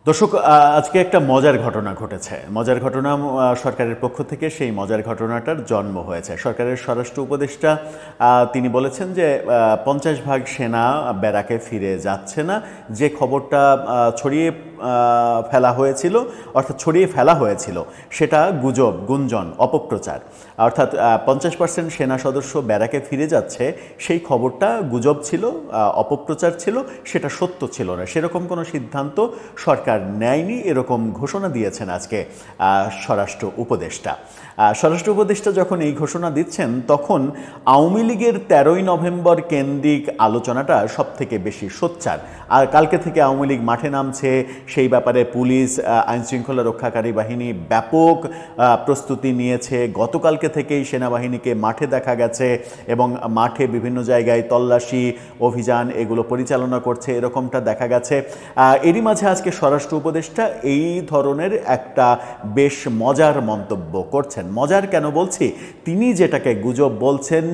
দর্শক, আজকে একটা মজার ঘটনা ঘটেছে। মজার ঘটনা সরকারের পক্ষ থেকে সেই মজার ঘটনাটার জন্ম হয়েছে। সরকারের স্বরাষ্ট্র উপদেষ্টা তিনি বলেছেন যে 50 ভাগ সেনা ব্যারাকে ফিরে যাচ্ছে না। যে খবরটা ছড়িয়ে ফেলা হয়েছিল, অর্থাৎ ছড়িয়ে ফেলা হয়েছিল, সেটা গুজব, গুঞ্জন, অপপ্রচার। অর্থাৎ 50% সেনা সদস্য ব্যারাকে ফিরে যাচ্ছে, সেই খবরটা গুজব ছিল, অপপ্রচার ছিল, সেটা সত্য ছিল না। সেরকম কোনো সিদ্ধান্ত সরকার নেয়নি, এরকম ঘোষণা দিয়েছেন আজকে স্বরাষ্ট্র উপদেষ্টা। স্বরাষ্ট্র উপদেষ্টা যখন এই ঘোষণা দিচ্ছেন, তখন আওয়ামী লীগের 13ই নভেম্বর কেন্দ্রিক আলোচনাটা সব থেকে বেশি সোচ্চার। আর কালকে থেকে আওয়ামী লীগ মাঠে নামছে, সেই ব্যাপারে পুলিশ, আইনশৃঙ্খলা রক্ষাকারী বাহিনী ব্যাপক প্রস্তুতি নিয়েছে। গতকালকে থেকেই সেনাবাহিনীকে মাঠে দেখা গেছে এবং মাঠে বিভিন্ন জায়গায় তল্লাশি অভিযান এগুলো পরিচালনা করছে, এরকমটা দেখা গেছে। এরই মাঝে আজকে স্বরাষ্ট্র উপদেষ্টা এই ধরনের একটা বেশ মজার মন্তব্য করছেন। মজার কেন বলছি, তিনি যেটাকে গুজব বলছেন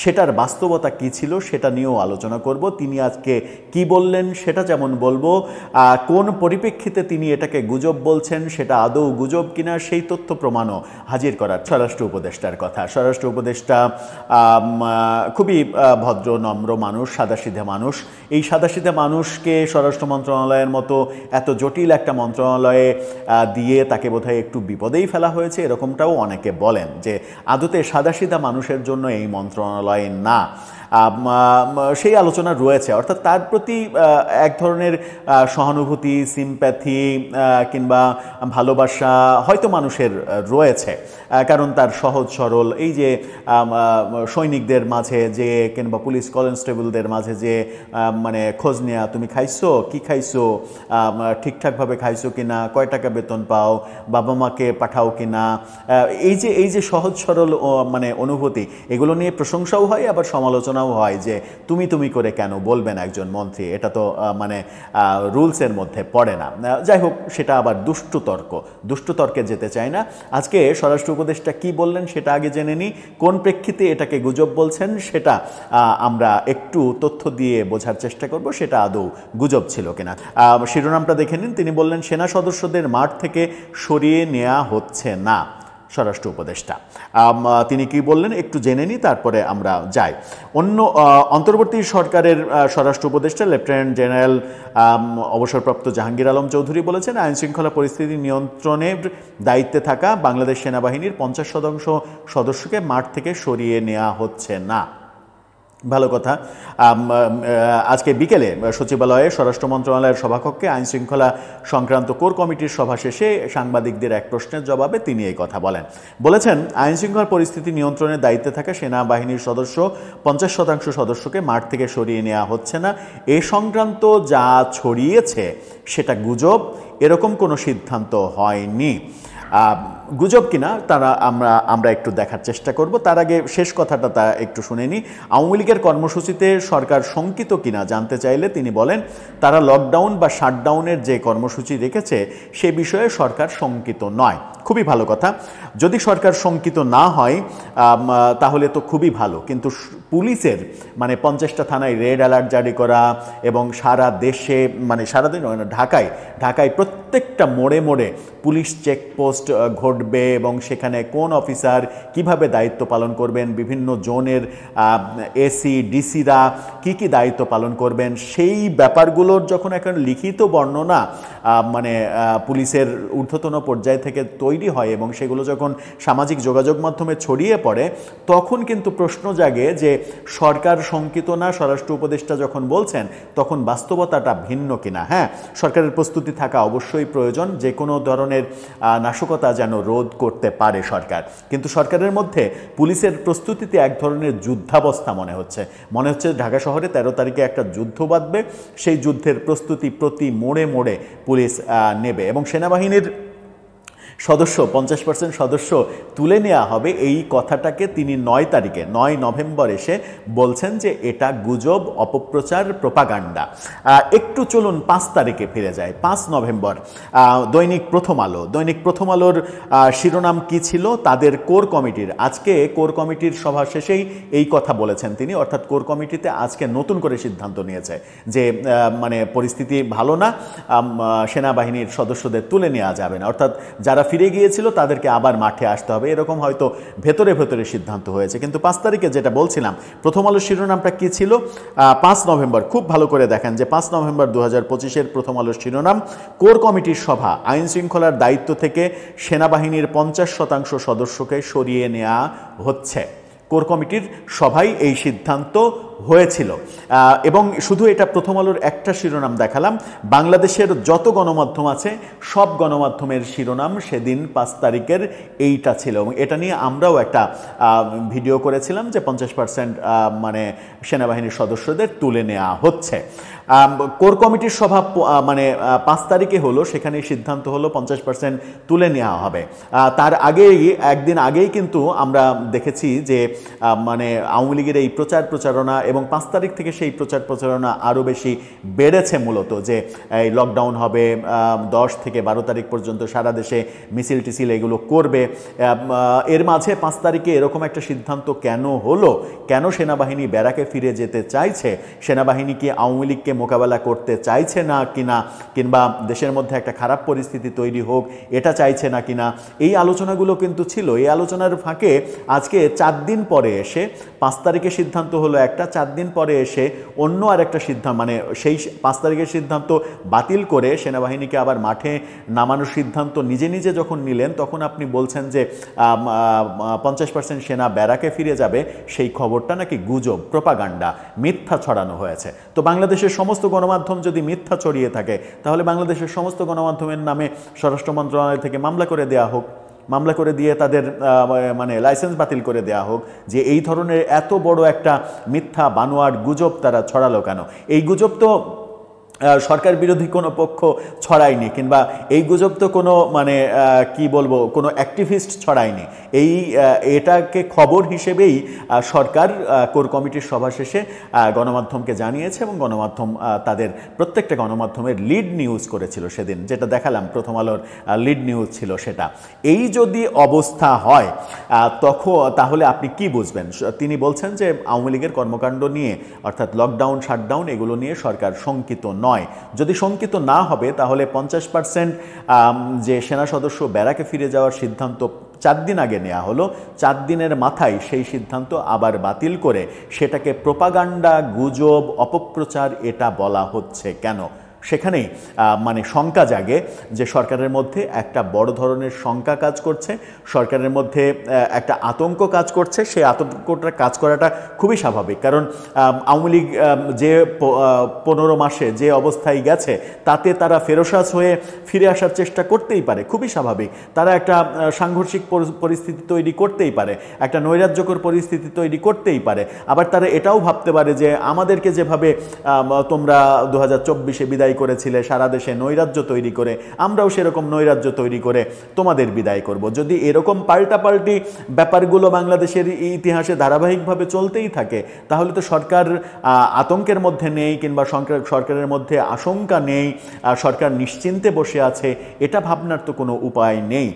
সেটার বাস্তবতা কি ছিল সেটা নিয়েও আলোচনা করব। তিনি আজকে কি বললেন সেটা যেমন বলবো, কোন পরিপ্রেক্ষিতে তিনি এটাকে গুজব বলছেন, সেটা আদৌ গুজব কিনা সেই তথ্য প্রমাণও হাজির করার স্বরাষ্ট্র উপদেষ্টার কথা। স্বরাষ্ট্র উপদেষ্টা খুবই ভদ্র নম্র মানুষ, সাদাসিধে মানুষ। এই সাদাসিধে মানুষকে স্বরাষ্ট্র মন্ত্রণালয়ের মতো এত জটিল একটা মন্ত্রণালয়ে দিয়ে তাকে বোধহয় একটু বিপদেই ফেলা হয়েছে, এরকমটাও অনেকে বলেন যে আদতে সাদাসিধা মানুষের জন্য এই মন্ত্রণালয় না। সেই আলোচনা রয়েছে, অর্থাৎ তার প্রতি এক ধরনের সহানুভূতি, সিম্প্যাথি কিংবা ভালোবাসা হয়তো মানুষের রয়েছে, কারণ তার সহজ সরল এই যে সৈনিকদের মাঝে যে কিংবা পুলিশ কনস্টেবলদের মাঝে যে মানে খোঁজ নেয়া, তুমি খাইছো, কি খাইছো, ঠিকঠাকভাবে খাইছো কিনা, কয় টাকা বেতন পাও, বাবা মাকে পাঠাও কিনা, এই যে সহজ সরল মানে অনুভূতি, এগুলো নিয়ে প্রশংসাও হয় আবার সমালোচনাও হয় যে তুমি করে কেন বলবেন একজন মন্ত্রী, এটা তো মানে রুলসের মধ্যে পড়ে না। যাই হোক, সেটা আবার দুষ্টু তর্কে যেতে চায় না। আজকে স্বরাষ্ট্র উপদেষ্টা কি বললেন সেটা আগে জেনে নিই। কোন প্রেক্ষিতে এটাকে গুজব বলছেন সেটা আমরা একটু তথ্য দিয়ে বোঝার চেষ্টা করব, সেটা আদৌ গুজব ছিল কিনা। শিরোনামটা দেখে নিন। তিনি বললেন, সেনা সদস্যদের মাঠ থেকে সরিয়ে নেওয়া হচ্ছে না। স্বরাষ্ট্র উপদেষ্টা তিনি কি বললেন একটু জেনে নিই, তারপরে আমরা যাই। অন্তর্বর্তী সরকারের স্বরাষ্ট্র উপদেষ্টা লেফটেন্যান্ট জেনারেল অবসরপ্রাপ্ত জাহাঙ্গীর আলম চৌধুরী বলেছেন, আইনশৃঙ্খলা পরিস্থিতি নিয়ন্ত্রণের দায়িত্বে থাকা বাংলাদেশ সেনাবাহিনীর 50% সদস্যকে মাঠ থেকে সরিয়ে নেওয়া হচ্ছে না। ভালো কথা। আজকে বিকেলে সচিবালয়ে স্বরাষ্ট্র মন্ত্রণালয়ের সভাকক্ষে আইনশৃঙ্খলা সংক্রান্ত কোর কমিটির সভা শেষে সাংবাদিকদের এক প্রশ্নের জবাবে তিনি এই কথা বলেছেন, আইনশৃঙ্খলা পরিস্থিতি নিয়ন্ত্রণের দায়িত্বে থাকা সেনাবাহিনীর 50% সদস্যকে মাঠ থেকে সরিয়ে নেওয়া হচ্ছে না। এ সংক্রান্ত যা ছড়িয়েছে সেটা গুজব, এরকম কোনো সিদ্ধান্ত হয়নি। গুজব কিনা তারা আমরা একটু দেখার চেষ্টা করব। তার আগে শেষ কথাটা তা একটু শুনে নিই। আওয়ামী লীগের কর্মসূচিতে সরকার শঙ্কিত কিনা জানতে চাইলে তিনি বলেন, তারা লকডাউন বা শাটডাউনের যে কর্মসূচি রেখেছে সে বিষয়ে সরকার শঙ্কিত নয়। খুবই ভালো কথা। যদি সরকার শঙ্কিত না হয় তাহলে তো খুবই ভালো, কিন্তু পুলিশের মানে 50টা থানায় রেড অ্যালার্ট জারি করা এবং সারা দেশে মানে সারাদিন ঢাকায় প্রত্যেকটা মোড়ে মোড়ে পুলিশ চেকপোস্ট ঘটবে এবং সেখানে কোন অফিসার কিভাবে দায়িত্ব পালন করবেন, বিভিন্ন জোনের এসি ডিসিরা কি দায়িত্ব পালন করবেন, সেই ব্যাপারগুলোর যখন এখন লিখিত বর্ণনা মানে পুলিশের ঊর্ধ্বতন পর্যায় থেকে তৈরি হয় এবং সেগুলো যখন সামাজিক যোগাযোগ মাধ্যমে ছড়িয়ে পড়ে, তখন কিন্তু প্রশ্ন জাগে যে সরকার শঙ্কিত না। স্বরাষ্ট্র উপদেষ্টা যখন বলছেন তখন বাস্তবতাটা ভিন্ন কিনা। হ্যাঁ, সরকারের প্রস্তুতি থাকা অবশ্যই প্রয়োজন, যে কোনো ধরনের নাশকতা যেন রোধ করতে পারে সরকার, কিন্তু সরকারের মধ্যে পুলিশের প্রস্তুতিতে এক ধরনের যুদ্ধাবস্থা মনে হচ্ছে ঢাকা শহরে 13 তারিখে একটা যুদ্ধ বাঁধবে, সেই যুদ্ধের প্রস্তুতি প্রতি মোড়ে মোড়ে পুলিশ নেবে এবং সদস্য 50% সদস্য তুলে নেওয়া হবে, এই কথাটাকে তিনি 9 নভেম্বর এসে বলছেন যে এটা গুজব, অপপ্রচার, প্রোপাগান্ডা। একটু চলুন 5 তারিখে ফিরে যায়। 5 নভেম্বর দৈনিক প্রথম আলোর শিরোনাম কি ছিল? তাদের কোর কমিটির, আজকে কোর কমিটির সভা শেষেই এই কথা বলেছেন তিনি, অর্থাৎ কোর কমিটিতে আজকে নতুন করে সিদ্ধান্ত নিয়েছে যে মানে পরিস্থিতি ভালো না, সেনাবাহিনীর সদস্যদের তুলে নেওয়া যাবে না, অর্থাৎ যারা ফিরে গিয়েছিল তাদেরকে আবার মাঠে আসতে হবে, এরকম হয়তো ভেতরে ভেতরে সিদ্ধান্ত হয়েছে। কিন্তু 5 তারিখে যেটা বলছিলাম, প্রথম আলোর শিরোনামটা কি ছিল? 5 নভেম্বর, খুব ভালো করে দেখেন যে 5 নভেম্বর 2025-এর প্রথম আলোর শিরোনাম, কোর কমিটির সভা, আইন শৃঙ্খলার দায়িত্ব থেকে সেনাবাহিনীর 50% সদস্যকে সরিয়ে নেওয়া হচ্ছে। কোর কমিটির সভায় এই সিদ্ধান্ত হয়েছিল। এবং শুধু এটা প্রথম আলোর একটা শিরোনাম দেখালাম, বাংলাদেশের যত গণমাধ্যম আছে সব গণমাধ্যমের শিরোনাম সেদিন 5 তারিখের এইটা ছিল, এবং এটা নিয়ে আমরাও একটা ভিডিও করেছিলাম যে 50% মানে সেনাবাহিনীর সদস্যদের তুলে নেওয়া হচ্ছে। কোর কমিটির সভা মানে 5 তারিখে হলো, সেখানে সিদ্ধান্ত হলো 50% তুলে নেওয়া হবে। তার আগেই, একদিন আগেই কিন্তু আমরা দেখেছি যে মানে আওয়ামী লীগের এই প্রচারণা, এবং 5 তারিখ থেকে সেই প্রচারণা আরও বেশি বেড়েছে, মূলত যে এই লকডাউন হবে 10 থেকে 12 তারিখ পর্যন্ত, সারা দেশে মিছিল টিছিল এগুলো করবে। এর মাঝে 5 তারিখে এরকম একটা সিদ্ধান্ত কেন হলো? কেন সেনাবাহিনী ব্যারাকে ফিরে যেতে চাইছে? সেনাবাহিনী কি আওয়ামী লীগকে মোকাবেলা করতে চাইছে না কিনা, কিংবা দেশের মধ্যে একটা খারাপ পরিস্থিতি তৈরি হোক এটা চাইছে না কিনা, এই আলোচনাগুলো কিন্তু ছিল। এই আলোচনার ফাঁকে আজকে 4 দিন পরে এসে, 5 তারিখে সিদ্ধান্ত হলো একটা, 4 দিন পরে এসে অন্য আরেকটা সিদ্ধান্ত, মানে সেই 5 তারিখের সিদ্ধান্ত বাতিল করে সেনাবাহিনীকে আবার মাঠে নামানোর সিদ্ধান্ত নিজে নিজে যখন নিলেন, তখন আপনি বলছেন যে 50% সেনা ব্যারাকে ফিরে যাবে। সেই খবরটা নাকি গুজব, প্রোপাগান্ডা, মিথ্যা ছড়ানো হয়েছে। তো বাংলাদেশের সমস্ত গণমাধ্যম যদি মিথ্যা ছড়িয়ে থাকে, তাহলে বাংলাদেশের সমস্ত গণমাধ্যমের নামে স্বরাষ্ট্র মন্ত্রণালয় থেকে মামলা করে দেওয়া হোক, মামলা করে দিয়ে তাদের মানে লাইসেন্স বাতিল করে দেওয়া হোক, যে এই ধরনের এত বড় একটা মিথ্যা বানোয়াট গুজব তারা ছড়ালো কেন? এই গুজব তো সরকার বিরোধী কোনো পক্ষ ছড়ায়নি, কিংবা এই গুজব তো কোনো মানে কি বলবো, কোনো অ্যাক্টিভিস্ট ছড়ায়নি। এটাকে খবর হিসেবেই সরকার কোর কমিটির সভা শেষে গণমাধ্যমকে জানিয়েছে, এবং গণমাধ্যম তাদের প্রত্যেকটা গণমাধ্যমের লিড নিউজ করেছিল সেদিন, যেটা দেখালাম প্রথম আলোর লিড নিউজ ছিল সেটা। এই যদি অবস্থা হয় তাহলে আপনি কি বুঝবেন? তিনি বলছেন যে আওয়ামী লীগের কর্মকাণ্ড নিয়ে, অর্থাৎ লকডাউন, শাটডাউন, এগুলো নিয়ে সরকার শঙ্কিত নয়। যদি শঙ্কিত না হবে, তাহলে 50% যে সেনা সদস্য ব্যারাকে ফিরে যাওয়ার সিদ্ধান্ত 4 দিন আগে নেওয়া হলো, 4 দিনের মাথায় সেই সিদ্ধান্ত আবার বাতিল করে সেটাকে প্রোপাগান্ডা, গুজব, অপপ্রচার এটা বলা হচ্ছে কেন? সেখানেই মানে শঙ্কা জাগে যে সরকারের মধ্যে একটা বড় ধরনের শঙ্কা কাজ করছে, সরকারের মধ্যে একটা আতঙ্ক কাজ করছে। সেই আতঙ্কটা কাজ করাটা খুবই স্বাভাবিক, কারণ আওয়ামী লীগ যে 15 মাসে যে অবস্থায় গেছে, তাতে তারা ফেরোসাজ হয়ে ফিরে আসার চেষ্টা করতেই পারে, খুবই স্বাভাবিক। তারা একটা সাংঘর্ষিক পরিস্থিতি তৈরি করতেই পারে, একটা নৈরাজ্যকর পরিস্থিতি তৈরি করতেই পারে। আবার তারা এটাও ভাবতে পারে যে আমাদেরকে যেভাবে তোমরা 2024-এ বিদায় করেছিলে সারা দেশে নৈরাজ্য তৈরি করে, আমরাও সেরকম নৈরাজ্য তৈরি করে তোমাদের বিদায় করব। যদি এরকম পাল্টাপাল্টি ব্যাপারগুলো বাংলাদেশের ইতিহাসে ধারাবাহিকভাবে চলতেই থাকে, তাহলে তো সরকার আতঙ্কের মধ্যে নেই, কিংবা সরকারের মধ্যে আশঙ্কা নেই, সরকার নিশ্চিন্তে বসে আছে, এটা ভাবনার তো কোনো উপায় নেই।